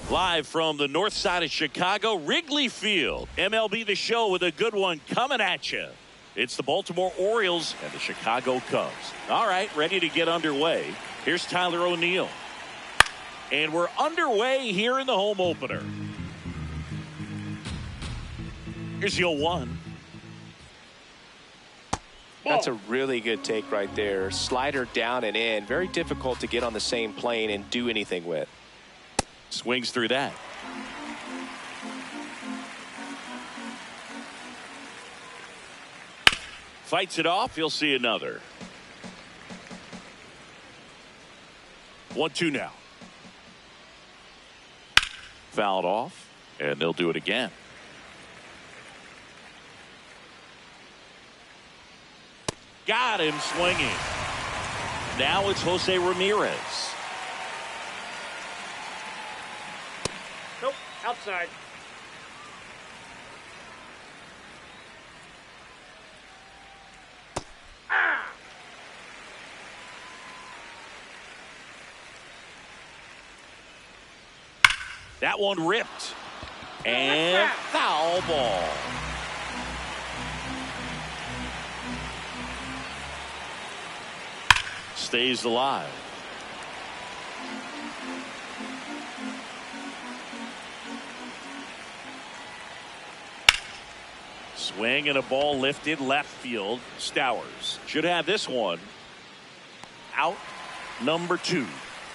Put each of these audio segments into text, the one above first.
Live from the north side of Chicago, Wrigley Field. MLB The Show with a good one coming at you. It's the Baltimore Orioles and the Chicago Cubs. All right, ready to get underway. Here's Tyler O'Neill. And we're underway here in the home opener. Here's the 0-1. That's a really good take right there. Slider down and in. Very difficult to get on the same plane and do anything with. Swings through that. Fights it off. He'll see another. 1-2 now. Fouled off, and they'll do it again. Got him swinging. Now it's Jose Ramirez. Nope, outside. That one ripped. And foul ball. Stays alive. Swing and a ball lifted left field. Stowers should have this one. Out number 2.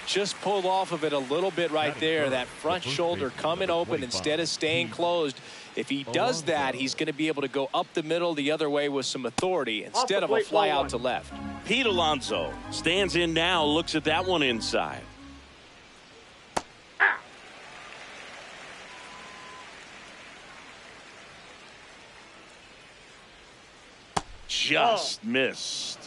Just pulled off of it a little bit right there. That front shoulder coming open instead of staying closed. If he does that, he's going to be able to go up the middle the other way with some authority instead of a fly out to left. Pete Alonso stands in now, looks at that one inside. Just missed.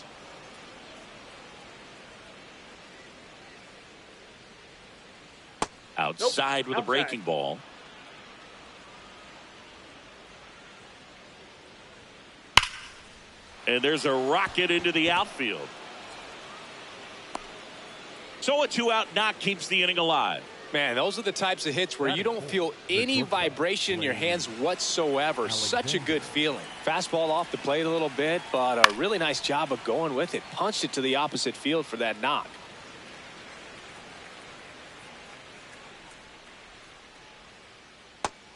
Outside with a breaking ball. And there's a rocket into the outfield. So a 2-out knock keeps the inning alive. Man, those are the types of hits where you don't feel any vibration in your hands whatsoever. Such a good feeling. Fastball off the plate a little bit, but a really nice job of going with it. Punched it to the opposite field for that knock.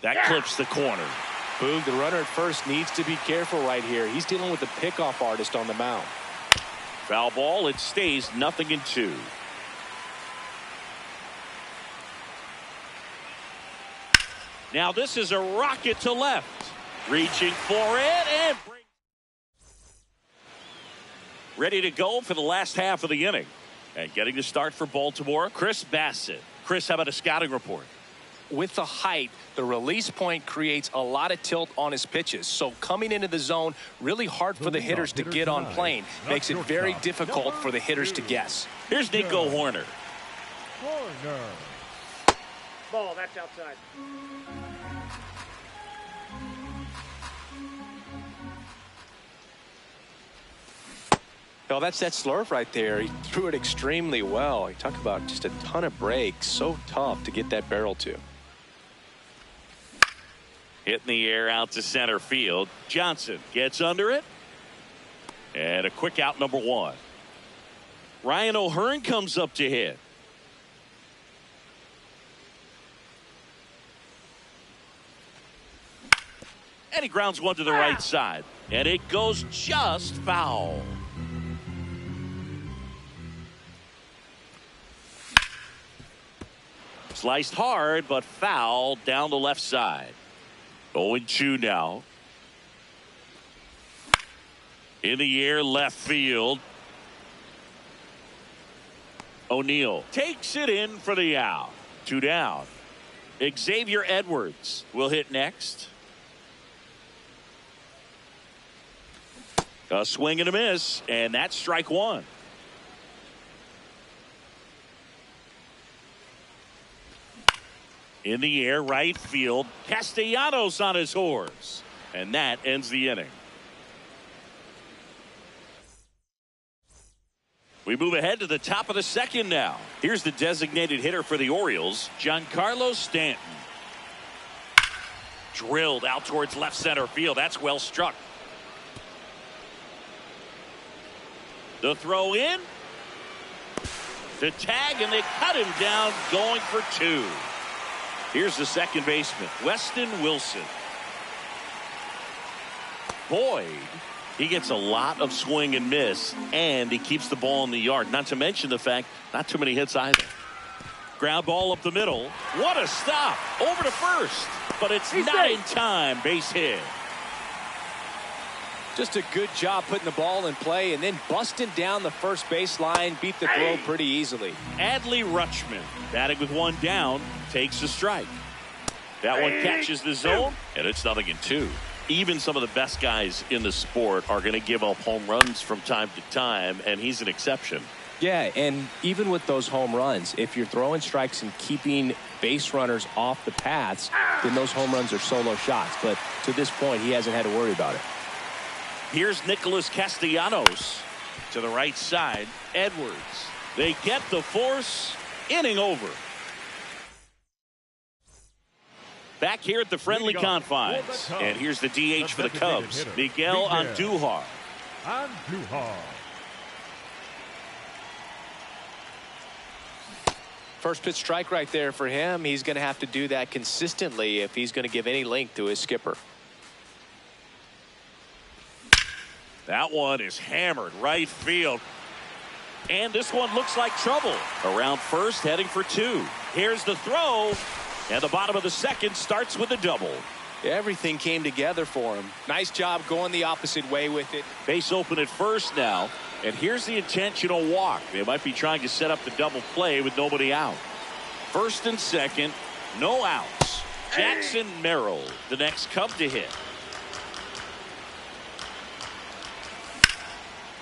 That clips the corner. Boog, the runner at first needs to be careful right here. He's dealing with the pickoff artist on the mound. Foul ball. It stays 0-2. Now this is a rocket to left. Reaching for it and ready to go for the last half of the inning. And getting the start for Baltimore, Chris Bassett. Chris, how about a scouting report? With the height, the release point creates a lot of tilt on his pitches. So coming into the zone, really hard for the hitters to get on plane. Makes it very difficult for the hitters to guess. Here's Nico Hoerner. Ball, that's outside. Well, that's that slurve right there. He threw it extremely well. He talked about just a ton of breaks. So tough to get that barrel to. Hitting the air out to center field. Johnson gets under it. And a quick out, number 1. Ryan O'Hearn comes up to hit. And he grounds one to the right side. And it goes just foul. Sliced hard, but foul down the left side. 0-2 now. In the air, left field. O'Neill takes it in for the out. 2 down. Xavier Edwards will hit next. A swing and a miss, and that's strike 1. In the air, right field. Castellanos on his horse, and that ends the inning. We move ahead to the top of the second now. Here's the designated hitter for the Orioles, Giancarlo Stanton. Drilled out towards left center field. That's well struck. The throw in. The tag, and they cut him down, going for 2. Here's the second baseman, Weston Wilson. Boyd, he gets a lot of swing and miss, and he keeps the ball in the yard. Not to mention the fact, not too many hits either. Ground ball up the middle. What a stop. Over to first, but it's not in time. Base hit. Just a good job putting the ball in play and then busting down the first baseline. Beat the throw pretty easily. Adley Rutschman, batting with 1 down, takes the strike. That one catches the zone, and it's 0-2. Even some of the best guys in the sport are going to give up home runs from time to time, and he's an exception. Yeah, and even with those home runs, if you're throwing strikes and keeping base runners off the paths, then those home runs are solo shots. But to this point, he hasn't had to worry about it. Here's Nicholas Castellanos to the right side. Edwards. They get the force. Inning over. Back here at the friendly confines. And here's the DH for the Cubs, Miguel Andujar. First pitch strike right there for him. He's going to have to do that consistently if he's going to give any length to his skipper. That one is hammered right field. And this one looks like trouble. Around first, heading for 2. Here's the throw. And the bottom of the second starts with a double. Everything came together for him. Nice job going the opposite way with it. Base open at first now. And here's the intentional walk. They might be trying to set up the double play with nobody out. First and second, no outs. Jackson Merrill, the next Cub to hit.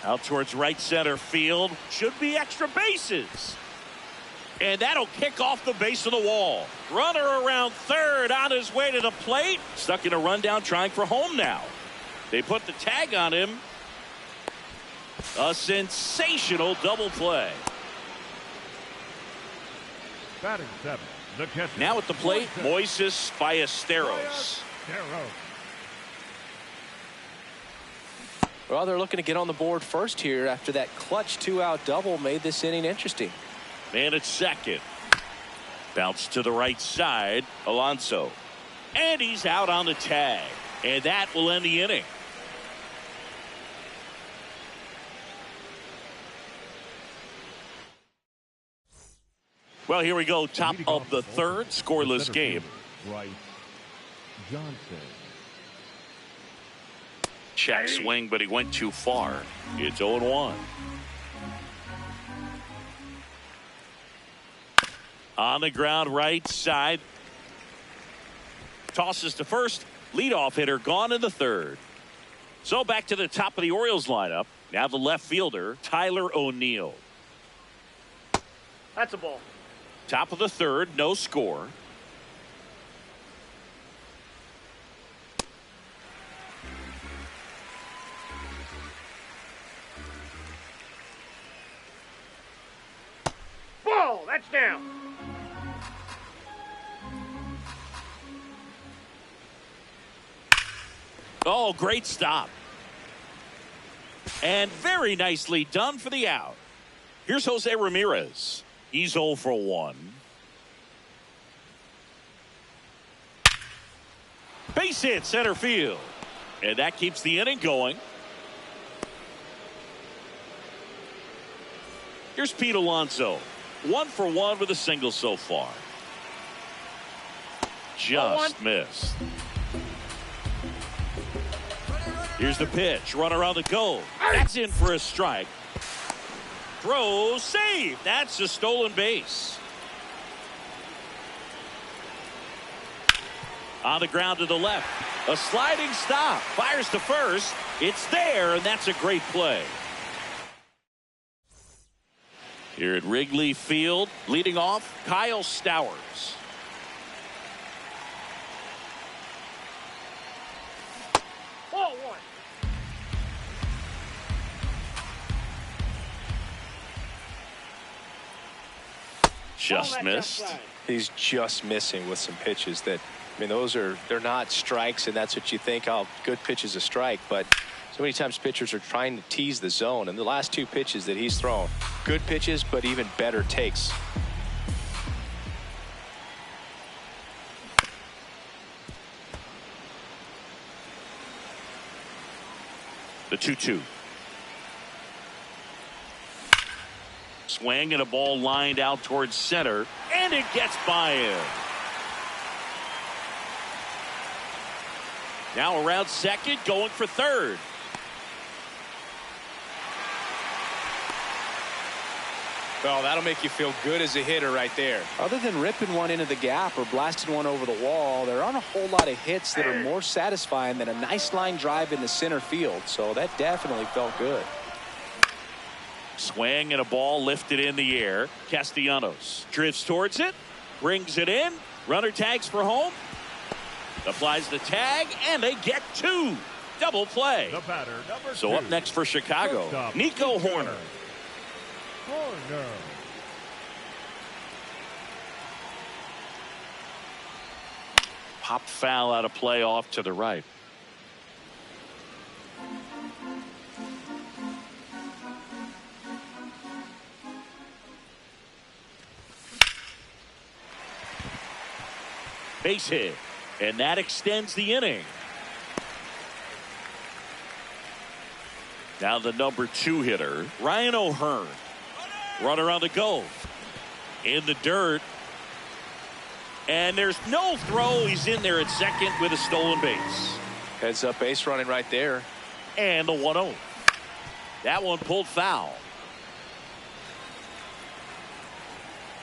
Out towards right center field. Should be extra bases. And that'll kick off the base of the wall. Runner around third on his way to the plate. Stuck in a rundown trying for home now. They put the tag on him. A sensational double play. Batting 7, the catcher. Now at the plate, Moises Ballesteros. Well, they're looking to get on the board first here after that clutch 2-out double made this inning interesting. Man at second. Bounce to the right side. Alonso. And he's out on the tag. And that will end the inning. Well, here we go. Top of the third. Scoreless game. Bryce Johnson. Check swing, but he went too far. It's 0-1. On the ground, right side. Tosses to first. Leadoff hitter gone in the third. So back to the top of the Orioles lineup. Now the left fielder, Tyler O'Neill. That's a ball. Top of the third, no score. Ball. That's down. Oh, great stop. And very nicely done for the out. Here's Jose Ramirez. He's 0 for 1. Base hit center field. And that keeps the inning going. Here's Pete Alonso. 1 for 1 with a single so far. Just missed. Here's the pitch. Runner on the go. That's in for a strike. Throw, save. That's a stolen base. On the ground to the left. A sliding stop. Fires to first. It's there, and that's a great play. Here at Wrigley Field, leading off, Kyle Stowers. Ball one. Just missed. He's just missing with some pitches that, I mean, they're not strikes, and that's what you think. Oh, good pitch is a strike, but so many times pitchers are trying to tease the zone, and the last two pitches that he's thrown, good pitches, but even better takes. The 2-2. Swing and a ball lined out towards center, and it gets by him. Now around second, going for third. Well, that'll make you feel good as a hitter right there. Other than ripping one into the gap or blasting one over the wall, there aren't a whole lot of hits that are more satisfying than a nice line drive into center field. So that definitely felt good. Swing and a ball lifted in the air. Castellanos drifts towards it, brings it in. Runner tags for home. Applies the tag, and they get two. Double play. The batter, number So 2. up next for Chicago, Shortstop, Nico Hoerner. Hoerner. Pop foul out of play off to the right. Base hit, and that extends the inning. Now the number 2 hitter, Ryan O'Hearn. Runner on the go. In the dirt. And there's no throw. He's in there at second with a stolen base. Heads up base running right there. And the 1-0. That one pulled foul.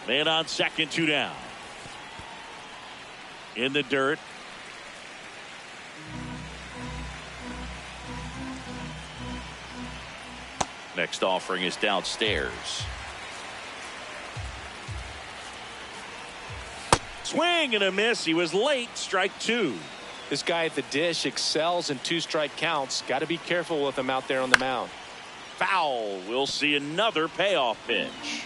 Man on second, 2 down. In the dirt. Next offering is downstairs. Swing and a miss. He was late. Strike 2. This guy at the dish excels in 2-strike counts. Got to be careful with him out there on the mound. Foul. We'll see another payoff pitch.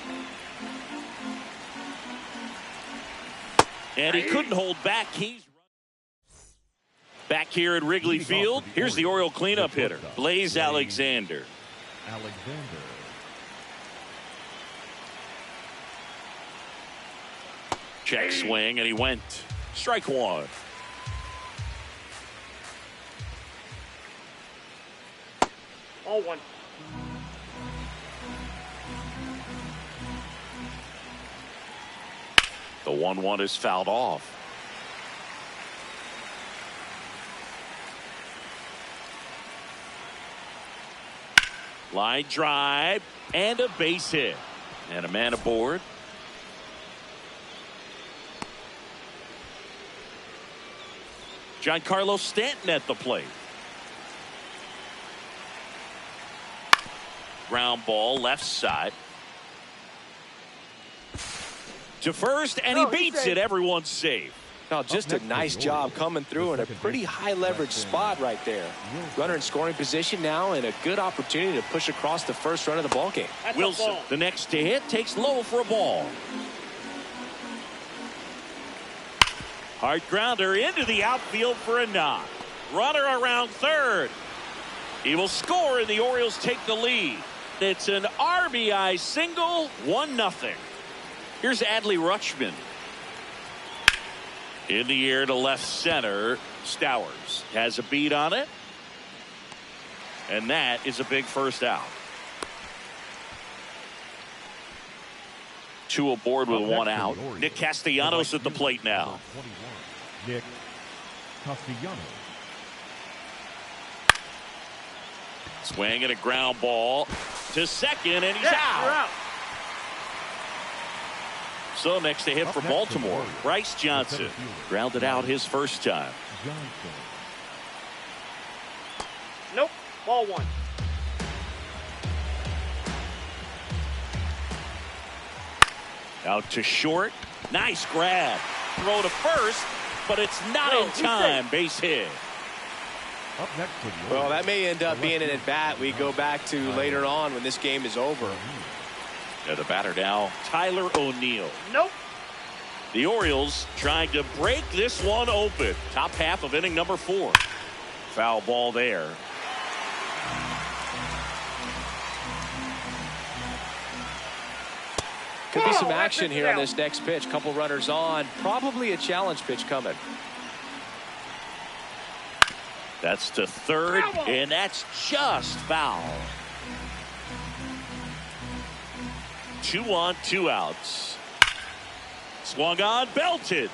And he couldn't hold back. He's back here at Wrigley Field. Here's the Oriole cleanup hitter, Blaze Alexander. Alexander. Check swing, and he went. Strike 1. Ball one. The 1-1 is fouled off. Line drive and a base hit. And a man aboard. Giancarlo Stanton at the plate. Ground ball left side. To first, and he beats it. Everyone's safe. Now, just a nice job coming through in a pretty high leverage spot right there. Runner in scoring position now, and a good opportunity to push across the first run of the ball game. That's a Wilson, ball. the next to hit, takes low for a ball. Hard grounder into the outfield for a knock. Runner around third. He will score, and the Orioles take the lead. It's an RBI single, 1-0. Here's Adley Rutschman. In the air to left center. Stowers has a beat on it. And that is a big first out. 2 aboard with 1 out. Nick Castellanos at the plate now. 21. Nick Castellanos. Swing and a ground ball to second, and he's Yeah, out. you're out. So next to hit Up for next for the Baltimore, Warriors, Bryce the Johnson center fielder, grounded out his first time. Johnson. Nope. Ball 1. Out to short. Nice grab. Throw to first, but it's not No, in he's time. safe. Base hit. Up next for the Well, Warriors, that may end up the being an left at-bat we go back to later on when this game is over. Yeah, the batter now, Tyler O'Neill. Nope. The Orioles trying to break this one open. Top half of inning number 4. Foul ball there. Could be some Oh, action that's here on out. this next pitch. Couple runners on. Probably a challenge pitch coming. That's to third, Foul ball. and that's just foul. 2 on, 2 outs. Swung on, belted.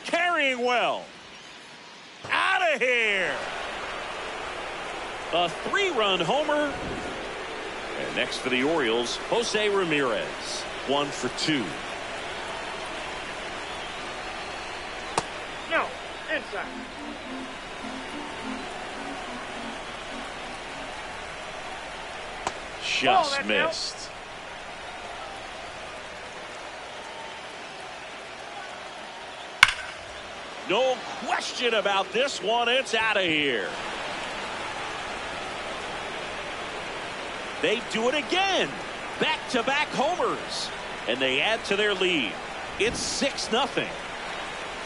Carrying well. Out of here. A 3-run homer. And next for the Orioles, Jose Ramirez. 1 for 2. No. Inside. Just that's missed. No question about this one. It's out of here. They do it again. Back-to-back homers. And they add to their lead. It's 6-0.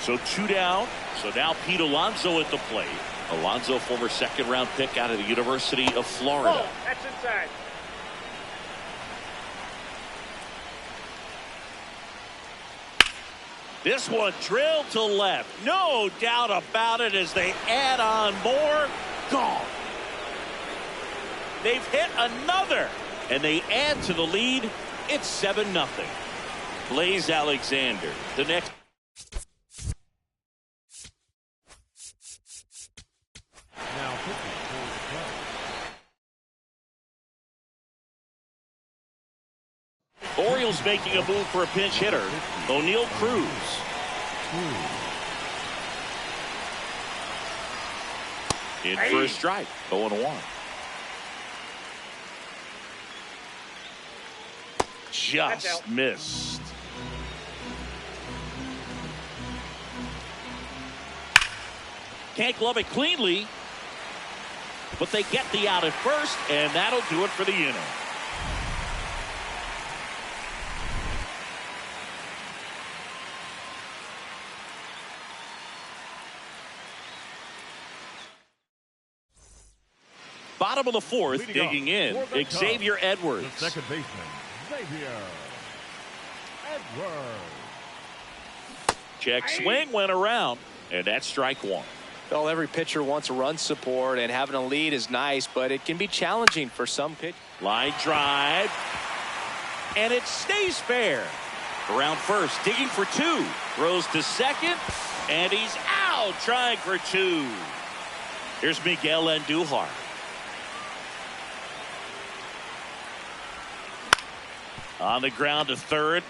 So 2 down. So now Pete Alonso at the plate. Alonso, former second-round pick out of the University of Florida. Ball. That's inside. This one drilled to left. No doubt about it as they add on more. Gone. They've hit another. And they add to the lead. It's 7-0. Blaze Alexander, the next. Now pitching for the Cubs. Orioles making a move for a pinch hitter. O'Neill Cruz. In for a strike. 0-1. That's Just out. missed. Can't glove it cleanly, but they get the out at first, and that'll do it for the inning. Bottom of the 4th, Leading digging in, off for the Xavier Cubs, Edwards. The second baseman, Xavier Edwards. Check swing went around, and that's strike 1. Well, every pitcher wants a run support, and having a lead is nice, but it can be challenging for some pitch. Line drive, and it stays fair. Around first, digging for 2. Throws to second, and he's out trying for 2. Here's Miguel Andujar. On the ground to third.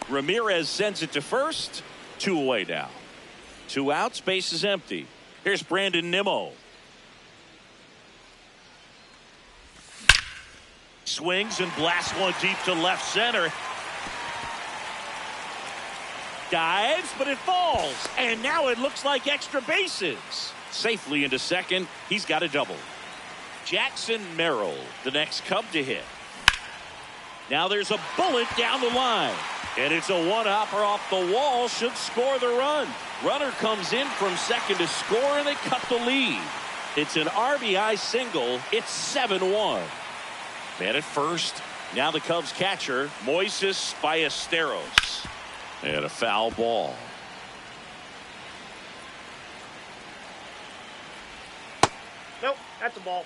Ramirez sends it to first. 2 away now. 2 outs, base is empty. Here's Brandon Nimmo. Swings and blasts one deep to left center. Dives, but it falls. And now it looks like extra bases. Safely into second. He's got a double. Jackson Merrill, the next Cub to hit. Now there's a bullet down the line. And it's a one-hopper off the wall. Should score the run. Runner comes in from second to score, and they cut the lead. It's an RBI single. It's 7-1. Man at first. Now the Cubs catcher, Moises Ballesteros. And a foul ball. Nope. That's a ball.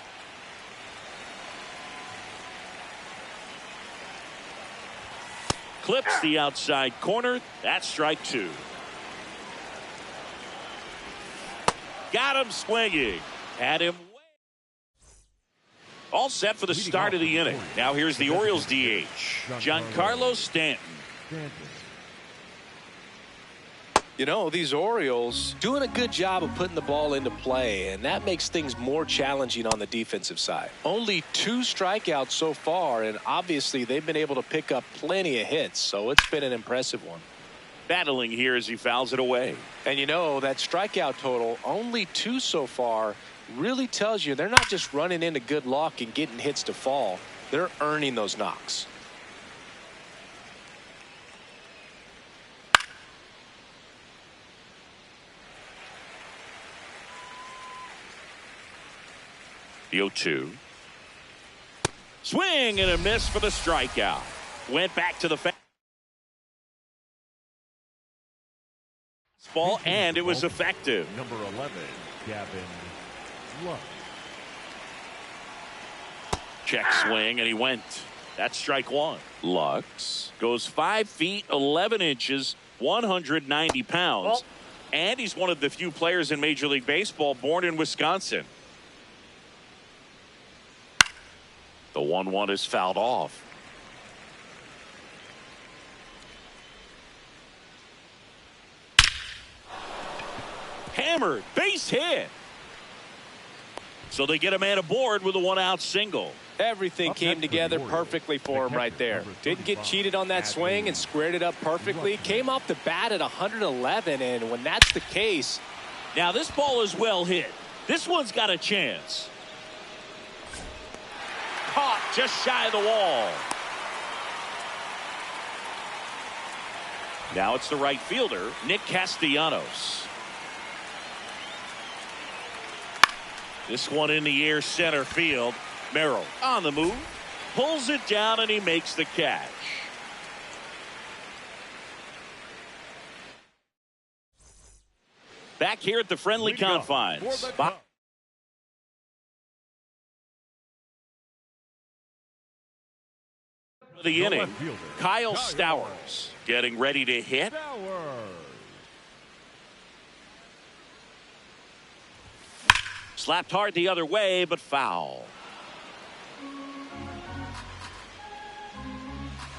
Clips the outside corner. That's strike 2. Got him swinging. Had him. All set for the start of the inning. Now here's the Orioles DH, Giancarlo Stanton. You know, these Orioles doing a good job of putting the ball into play, and that makes things more challenging on the defensive side. Only 2 strikeouts so far, and obviously they've been able to pick up plenty of hits, so it's been an impressive one. Battling here as he fouls it away. And you know, that strikeout total, only 2 so far, really tells you they're not just running into good luck and getting hits to fall. They're earning those knocks. The 0-2. Swing and a miss for the strikeout. Went back to the fastball, and it was effective. Number 11, Gavin Lux. Check swing, and he went. That's strike 1. Lux goes 5 feet 11 inches, 190 pounds, and he's one of the few players in Major League Baseball born in Wisconsin. The 1-1 is fouled off. Hammered, base hit. So they get a man aboard with a 1-out single. Everything came together perfectly for him right there. Didn't get cheated on that swing and squared it up perfectly. Came off the bat at 111, and when that's the case. Now this ball is well hit. This one's got a chance. Caught just shy of the wall. Now it's the right fielder, Nick Castellanos. This one in the air, center field. Merrill on the move, pulls it down, and he makes the catch. Back here at the friendly confines. The inning, Kyle Stowers getting ready to hit. Slapped hard the other way, but foul.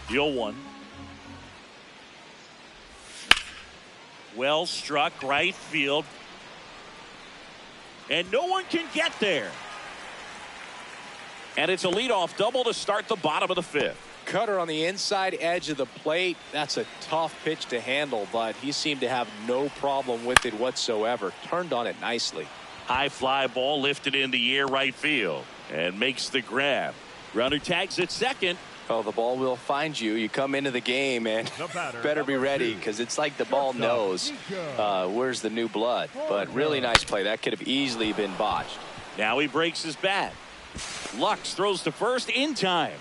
The 0-1. Well struck right field. And no one can get there. And it's a leadoff double to start the bottom of the 5th. Cutter on the inside edge of the plate. That's a tough pitch to handle, but he seemed to have no problem with it whatsoever. Turned on it nicely. High fly ball lifted in the air right field and makes the grab. Runner tags at second. Oh, the ball will find you. You come into the game and better be ready, because it's like the ball knows where's the new blood. But really nice play. That could have easily been botched. Now he breaks his bat. Lux throws to first in time.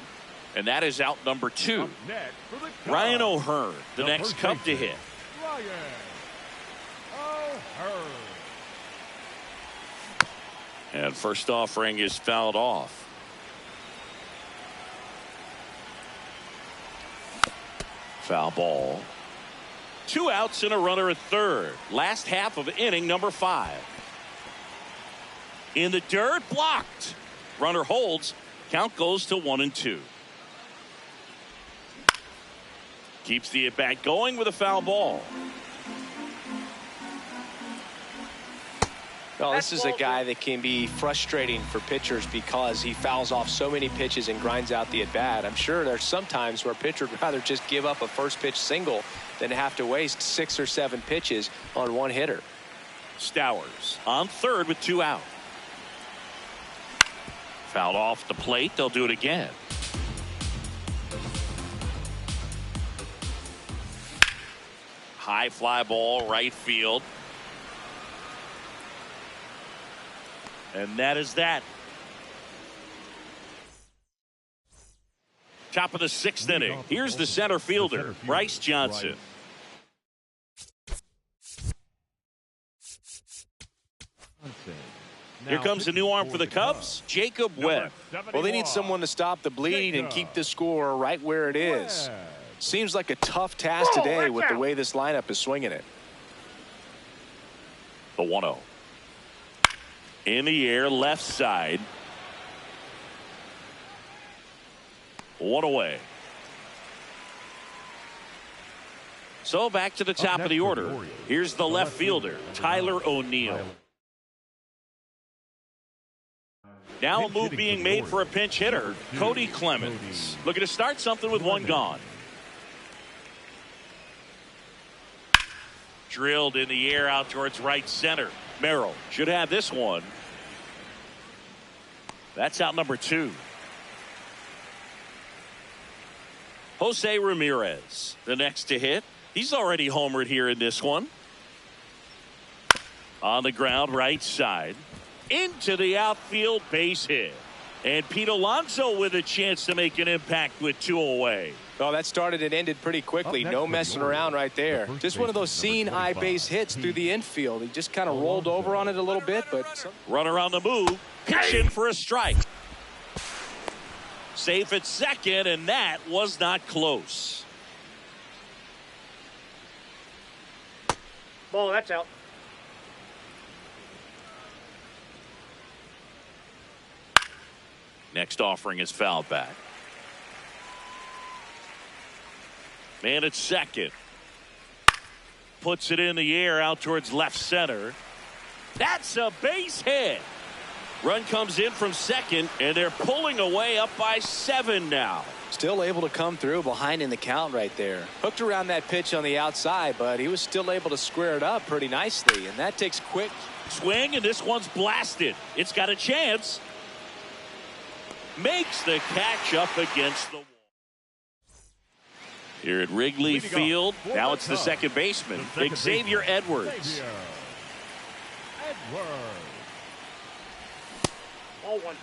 And that is out number 2. Ryan O'Hearn, the next Cub to hit. And first offering is fouled off. Foul ball. 2 outs and a runner at third. Last half of inning number 5. In the dirt, blocked. Runner holds. Count goes to 1-2. Keeps the at-bat going with a foul ball. Well, this is a guy that can be frustrating for pitchers because he fouls off so many pitches and grinds out the at-bat. I'm sure there's some times where a pitcher would rather just give up a first pitch single than have to waste 6 or 7 pitches on one hitter. Stowers on third with 2 out. Fouled off the plate. They'll do it again. High fly ball right field. And that is that. Top of the 6th inning. Here's the center fielder, Bryce Johnson. Here comes a new arm for the Cubs, Jacob Webb. Well, they need someone to stop the bleed and keep the score right where it is. Seems like a tough task today with the way this lineup is swinging it. The 1-0. In the air, left side. One away. So back to the top of the order. Here's the left fielder, Tyler O'Neill. Now a move being made for a pinch hitter, Cody Clemens. Looking to start something with one gone. Drilled in the air out towards right center. Merrill should have this one. That's out number 2. Jose Ramirez, the next to hit. He's already homered here in this one. On the ground, right side. Into the outfield, base hit. And Pete Alonso with a chance to make an impact with 2 away. Well, that started and ended pretty quickly. No messing around right there. Just one of those seeing eye base hits through the infield. He just kind of rolled over on it a little bit, but runner on the move, pitching for a strike. Safe at second, and that was not close. Ball, that's out. Next offering is fouled back. Man at second. Puts it in the air out towards left center. That's a base hit. Run comes in from second, and they're pulling away up by 7 now. Still able to come through behind in the count right there. Hooked around that pitch on the outside, but he was still able to square it up pretty nicely, and that takes quick swing, and this one's blasted. It's got a chance. Makes the catch up against the wall. Here at Wrigley Field, now it's the second baseman, Xavier Edwards. Ball 1.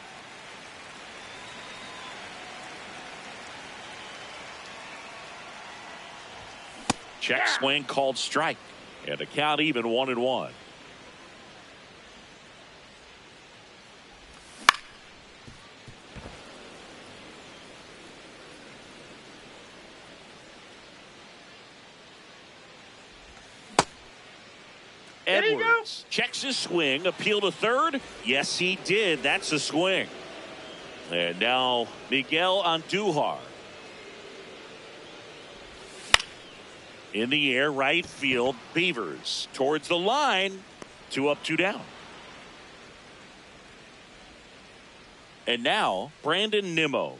Check swing called strike. And the count even 1-1. Edwards checks his swing, appeal to third. Yes, he did. That's a swing. And now Miguel Andujar. In the air, right field, Beavers towards the line. 2 up, 2 down. And now Brandon Nimmo.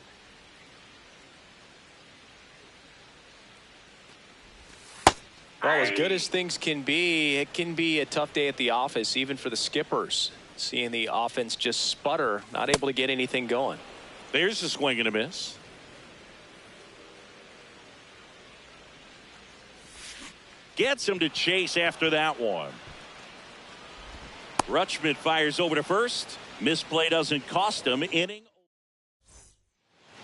Well, as good as things can be, it can be a tough day at the office, even for the skippers. Seeing the offense just sputter, not able to get anything going. There's a swing and a miss. Gets him to chase after that one. Rutschman fires over to first. Misplay doesn't cost him. Inning.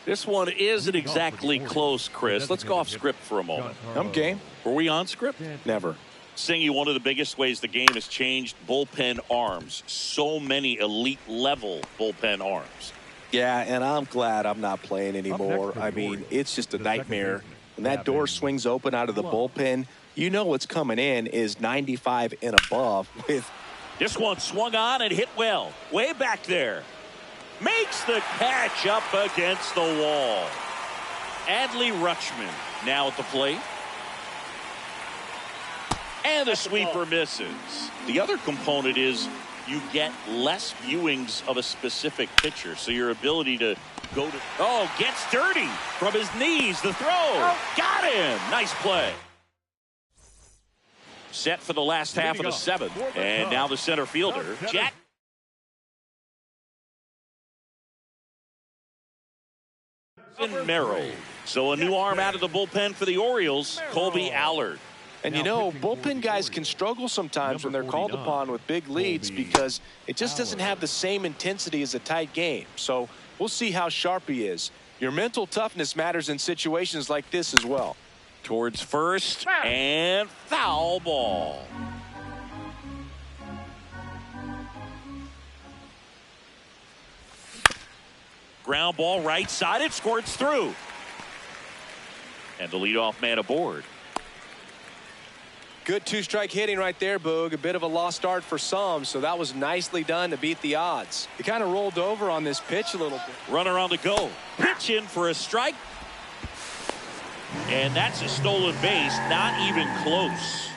This one isn't exactly close, Chris. Let's go off script for a moment. I'm game. Were we on script? Never. Singy, one of the biggest ways the game has changed, bullpen arms. So many elite level bullpen arms. Yeah, and I'm glad I'm not playing anymore. I mean, it's just a nightmare. When that door swings open out of the bullpen, you know what's coming in is 95 and above. With this one swung on and hit well. Way back there. Makes the catch up against the wall. Adley Rutschman now at the plate. And the sweeper misses. The other component is you get less viewings of a specific pitcher. So your ability to go to... Oh, gets dirty from his knees. The throw. Got him. Nice play. Set for the last half of the 7th. And now the center fielder, Jack. Merrill. So a new arm out of the bullpen for the Orioles, Colby Allard. And you know, bullpen guys can struggle sometimes when they're called upon with big leads because it just doesn't have the same intensity as a tight game. So we'll see how sharp he is. Your mental toughness matters in situations like this as well. Towards first and foul ball. Ground ball right side. It squirts through. And the leadoff man aboard. Good two-strike hitting right there, Boog. A bit of a lost start for some, so that was nicely done to beat the odds. He kind of rolled over on this pitch a little bit. Runner on the go. Pitch in for a strike. And that's a stolen base, not even close.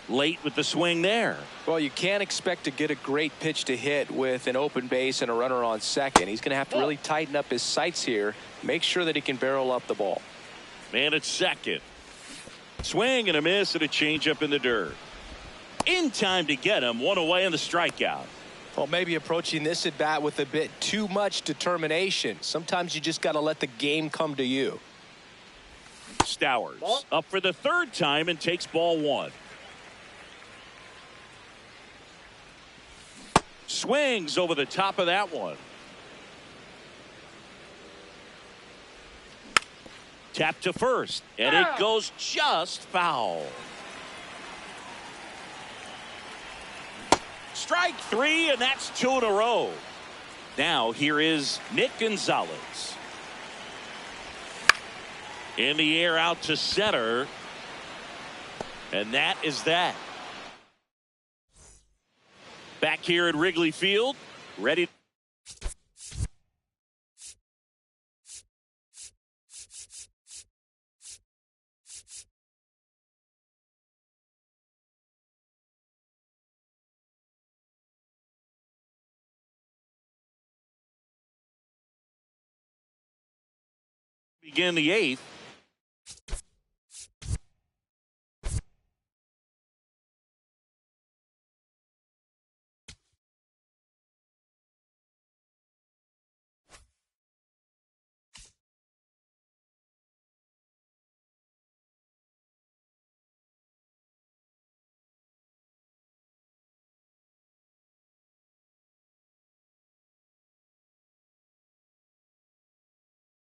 Late with the swing there. Well, you can't expect to get a great pitch to hit with an open base and a runner on second. He's going to have to really tighten up his sights here, make sure that he can barrel up the ball. Man at second. Swing and a miss and a changeup in the dirt. In time to get him. One away on the strikeout. Well, maybe approaching this at bat with a bit too much determination. Sometimes you just got to let the game come to you. Stowers up for the third time and takes ball one. Swings over the top of that one. Tap to first, and it goes just foul. Strike three, and that's two in a row. Now here is Nick Gonzalez. In the air out to center. And that is that. Back here at Wrigley Field, ready. Begin the eighth.